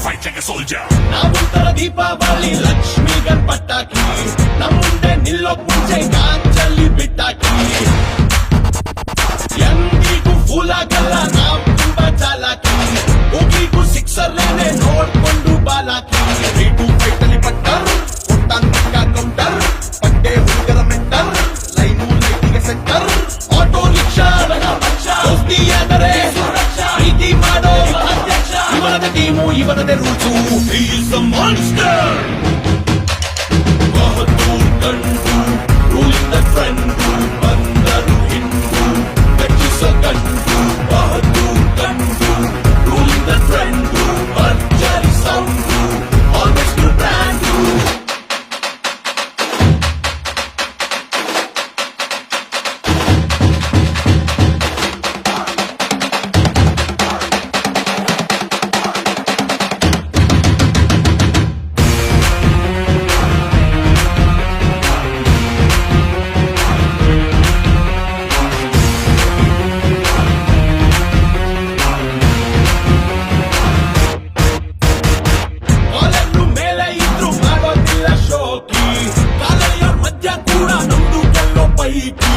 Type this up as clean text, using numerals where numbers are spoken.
fight like a soldier. ನಾವುತ್ತರ Deepavali Lakshmi gun ಪಟಾಕಿ ನಮ್ಮ ಮುಂದೆ ನಿಲ್ಲೋಕ್ ಮುಂಚೆ ಗಾಂಚಲ್ಲಿ ಬಿಟ್ಟಾಕಿ ಎಂದಿಗೂ ಫೂಲ್ ಆಗಲ್ಲ ನಾವ್ ತುಂಬಾ ಚಾಲಾಕಿ ಹೋಗಿಗೂ ಸಿಕ್ಸರ್ ಲೇನೆ ನೋಡ್ಕೊಂಡು ಬಾಲಾಕಿ ರೀಟು ಫೈಟ್ ಅಲ್ಲಿ ಪಟ್ಟರ್ ಕೊಟ್ಟಾಂತಕ್ಕ ಕೌಂಟರ್ ಪಟ್ಟೆ ಹುಡುಗರ ಮೆಂಟರ್ ಲೈನು ಲೈಟಿಗೆ ಸೆಂಟರ್ ಆಟೋ ರಿಕ್ಷಾ ದೋಸ್ತಿಯಾದರೆ ಪ್ರೀತಿ ಮಾಡೋ ಇವನದ ಟೀಮು ಇವನದೇ rules He is a monster ಬಹದ್ದೂರ್ ಗಂಡು ರೂಲಿಂಗ್ ದ ಟ್ರೆಂಡು ಬಂದರು ಹಿಂಡು ಬೆಚ್ಚಿಸ ಗಂಡು ಬಹದ್ದೂರ್ ಗಂಡು ರೂಲಿಂಗ್ ದ ಟ್ರೆಂಡು ಭರ್ಜರಿ ಸೌಂಡು ಆಲ್ವೇಸ್ ನ್ಯೂ ಬ್ರ್ಯಾಂಡು ಕಾಲನ್ನು ಮೇಲೆ ಇದ್ರು ಮಾಡೋದಿಲ್ಲ ಶೋಕಿ ಕಾಲೆಯ ಮಧ್ಯ ಕೂಡ ನಮ್ದು ಗೆಲ್ಲೋ ಪೈಕಿ